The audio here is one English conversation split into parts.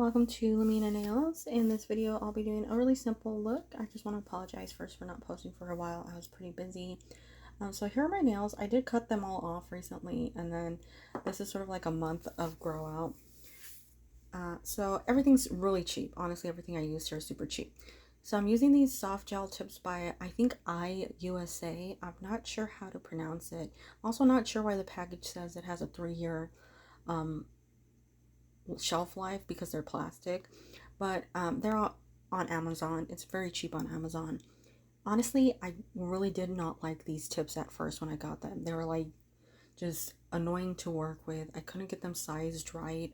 welcome to Lamina Nails. In this video, I'll be doing a really simple look. I just want to apologize first for not posting for a while. I was pretty busy. So here are my nails. I did cut them all off recently, and then this is sort of like a month of grow out. So everything's really cheap. Honestly, everything I use here is super cheap. So I'm using these soft gel tips by, I think, IUSA. I'm not sure how to pronounce it. Also not sure why the package says it has a 3-year shelf life because they're plastic, but they're on Amazon. It's very cheap on Amazon. Honestly, I really did not like these tips at first when I got them. They were like just annoying to work with. I couldn't get them sized right.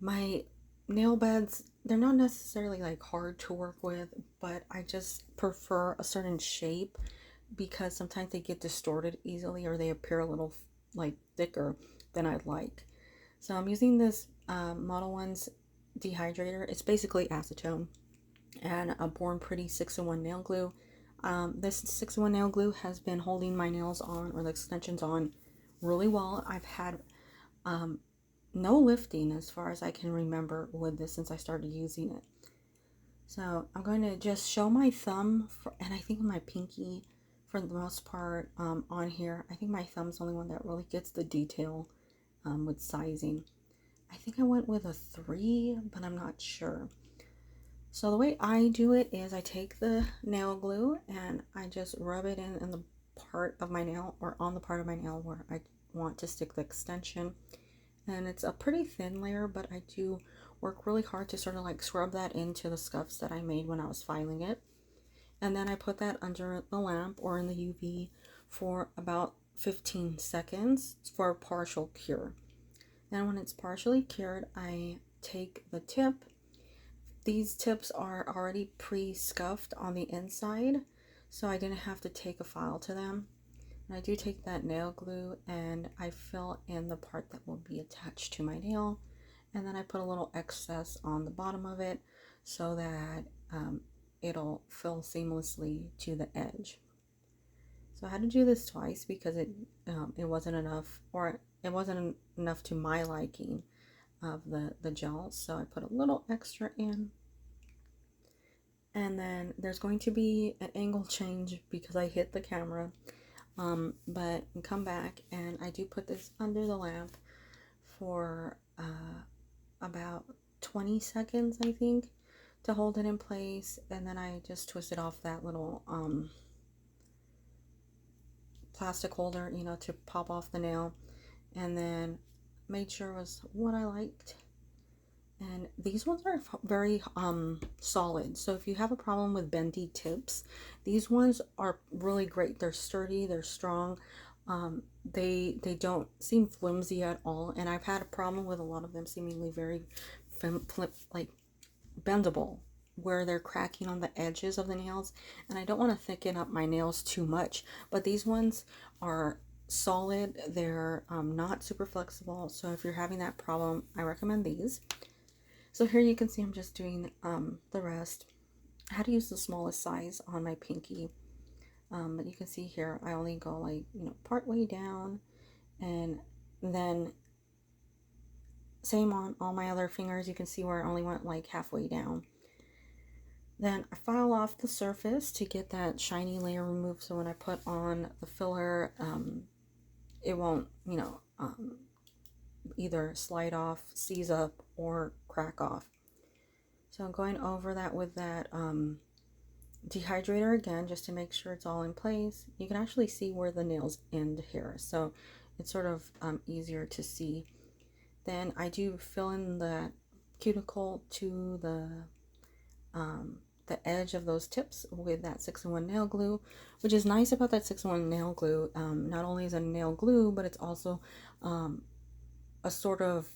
My nail beds, they're not necessarily like hard to work with, but I just prefer a certain shape because sometimes they get distorted easily or they appear a little like thicker than I'd like. So I'm using this Modelones dehydrator. It's basically acetone and a Born Pretty 6-in-1 nail glue. This 6-in-1 nail glue has been holding my nails on, or the extensions on, really well. I've had no lifting as far as I can remember with this since I started using it. So I'm going to just show my thumb and I think my pinky for the most part on here. I think my thumb's the only one that really gets the detail with sizing. I think I went with a 3, but I'm not sure. So the way I do it is I take the nail glue and I just rub it in the part of my nail, or on the part of my nail where I want to stick the extension. And it's a pretty thin layer, but I do work really hard to sort of like scrub that into the scuffs that I made when I was filing it. And then I put that under the lamp or in the UV for about 15 seconds for a partial cure. Then when it's partially cured, I take the tip. These tips are already pre-scuffed on the inside, so I didn't have to take a file to them. And I do take that nail glue and I fill in the part that will be attached to my nail, and then I put a little excess on the bottom of it so that it'll fill seamlessly to the edge. So I had to do this twice because it wasn't enough, or it wasn't enough to my liking of the gel. So I put a little extra in. And then there's going to be an angle change because I hit the camera. But come back and I do put this under the lamp for about 20 seconds, I think, to hold it in place. And then I just twisted off that little plastic holder, you know, to pop off the nail, and then made sure it was what I liked. And these ones are very solid, so if you have a problem with bendy tips, these ones are really great. They're sturdy, they're strong, they don't seem flimsy at all, and I've had a problem with a lot of them seemingly very like bendable, where they're cracking on the edges of the nails, and I don't want to thicken up my nails too much, but these ones are solid. They're not super flexible, so if you're having that problem, I recommend these. So here you can see I'm just doing the rest. I had to use the smallest size on my pinky, but you can see here I only go like, you know, part way down, and then same on all my other fingers. You can see where I only went like halfway down. Then I file off the surface to get that shiny layer removed, so when I put on the filler, it won't, you know, either slide off, seize up, or crack off. So I'm going over that with that dehydrator again, just to make sure it's all in place. You can actually see where the nails end here, so it's sort of easier to see. Then I do fill in the cuticle to the edge of those tips with that 6-in-1 nail glue, which is nice about that 6-in-1 nail glue. Not only is it a nail glue, but it's also a sort of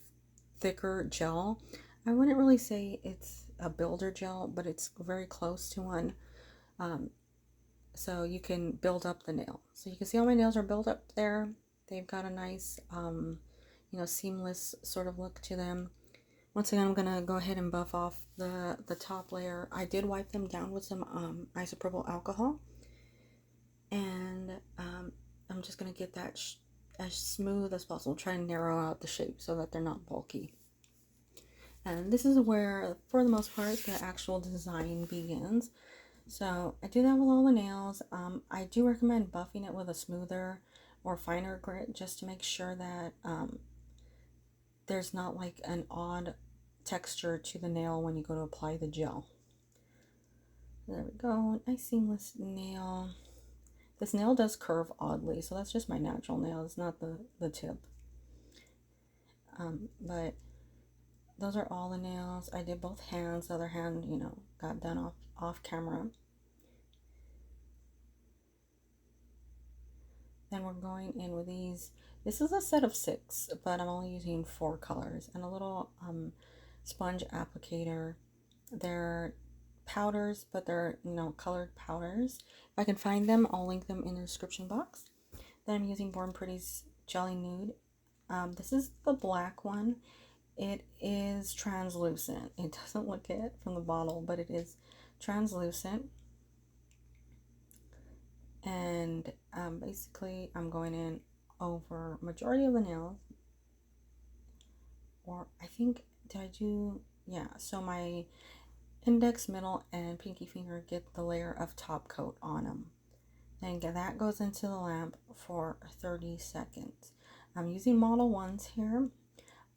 thicker gel. I wouldn't really say it's a builder gel, but it's very close to one. So you can build up the nail. So you can see all my nails are built up there. They've got a nice, you know, seamless sort of look to them. Once again, I'm gonna go ahead and buff off the top layer. I did wipe them down with some isopropyl alcohol, and I'm just gonna get that as smooth as possible. Try and narrow out the shape so that they're not bulky. And this is where, for the most part, the actual design begins. So I do that with all the nails. I do recommend buffing it with a smoother or finer grit just to make sure that there's not like an odd texture to the nail when you go to apply the gel. There we go, nice seamless nail. This nail does curve oddly, so that's just my natural nail. It's not the tip. But those are all the nails. I did both hands. The other hand, you know, got done off camera. Then we're going in with these. This is a set of 6, but I'm only using 4 colors and a little sponge applicator. They're powders, but they're, you know, colored powders. If I can find them, I'll link them in the description box. Then I'm using Born Pretty's Jelly Nude. This is the black one. It is translucent. It doesn't look it from the bottle, but it is translucent. And basically I'm going in over majority of the nails, or I think, did I do, yeah, so my index, middle, and pinky finger get the layer of top coat on them. Then that goes into the lamp for 30 seconds. I'm using Modelones here.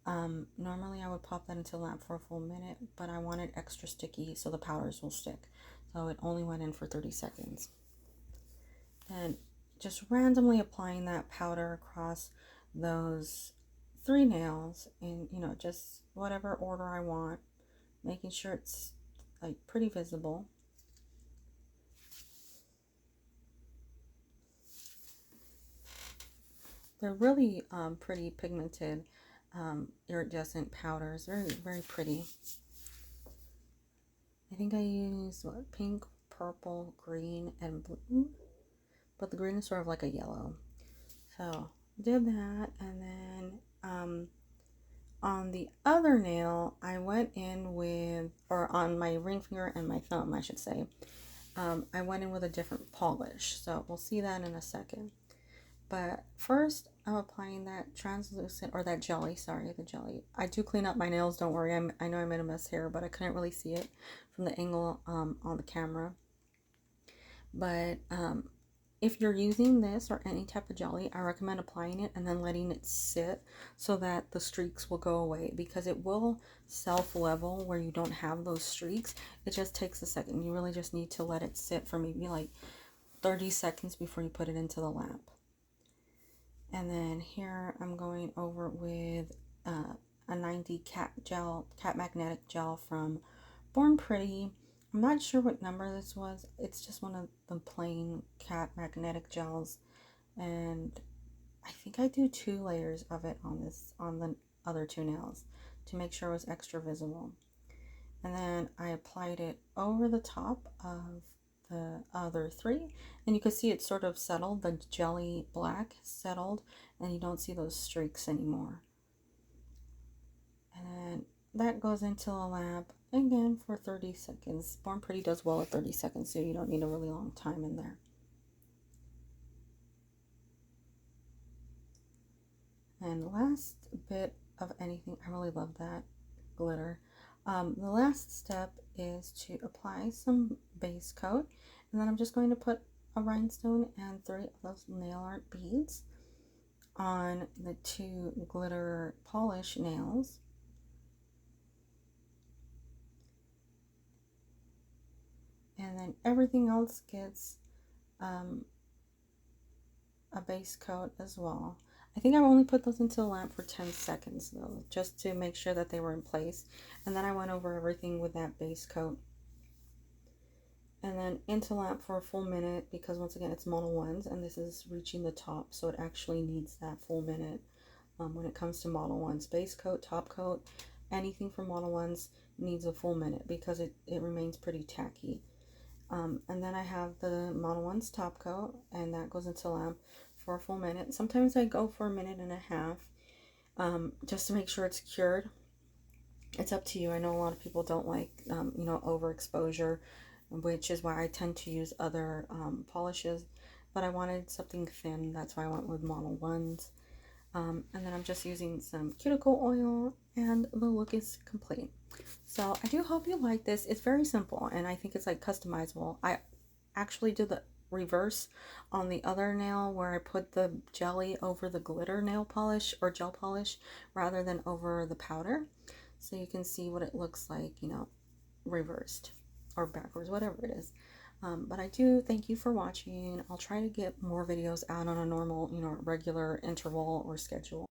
Normally I would pop that into the lamp for a full minute, but I want it extra sticky so the powders will stick. So it only went in for 30 seconds. And just randomly applying that powder across those 3 nails in, you know, just whatever order I want, making sure it's like pretty visible. They're really pretty pigmented iridescent powders. Very pretty. I think I used what, pink, purple, green, and blue, but the green is sort of like a yellow. So did that, and then on the other nail I went in with, or on my ring finger and my thumb I should say, I went in with a different polish, so we'll see that in a second. But first I'm applying that translucent, or that jelly, sorry, the jelly. I do clean up my nails, don't worry. I know I made a mess here, but I couldn't really see it from the angle on the camera. But if you're using this or any type of jelly, I recommend applying it and then letting it sit so that the streaks will go away, because it will self-level where you don't have those streaks. It just takes a second. You really just need to let it sit for maybe like 30 seconds before you put it into the lamp. And then here I'm going over with a 90 cat magnetic gel from Born Pretty. I'm not sure what number this was. It's just one of the plain cat magnetic gels, and I think I do 2 layers of it on the other 2 nails to make sure it was extra visible. And then I applied it over the top of the other 3, and you can see it sort of settled. The jelly black settled, and you don't see those streaks anymore. And then that goes into the lamp again for 30 seconds. Born Pretty does well at 30 seconds, so you don't need a really long time in there. And the last bit of anything, I really love that glitter. The last step is to apply some base coat, and then I'm just going to put a rhinestone and 3 of those nail art beads on the 2 glitter polish nails. And then everything else gets a base coat as well. I think I only put those into the lamp for 10 seconds though, just to make sure that they were in place. And then I went over everything with that base coat. And then into lamp for a full minute, because once again it's Modelones and this is reaching the top, so it actually needs that full minute when it comes to Modelones. Base coat, top coat, anything from Modelones needs a full minute because it remains pretty tacky. And then I have the Modelones top coat, and that goes into lamp for a full minute. Sometimes I go for a minute and a half just to make sure it's cured. It's up to you. I know a lot of people don't like, you know, overexposure, which is why I tend to use other polishes, but I wanted something thin. That's why I went with Modelones. And then I'm just using some cuticle oil, and the look is complete. So I do hope you like this. It's very simple, and I think it's like customizable. I actually did the reverse on the other nail where I put the jelly over the glitter nail polish or gel polish rather than over the powder. So you can see what it looks like, you know, reversed or backwards, whatever it is. But I do thank you for watching. I'll try to get more videos out on a normal, you know, regular interval or schedule.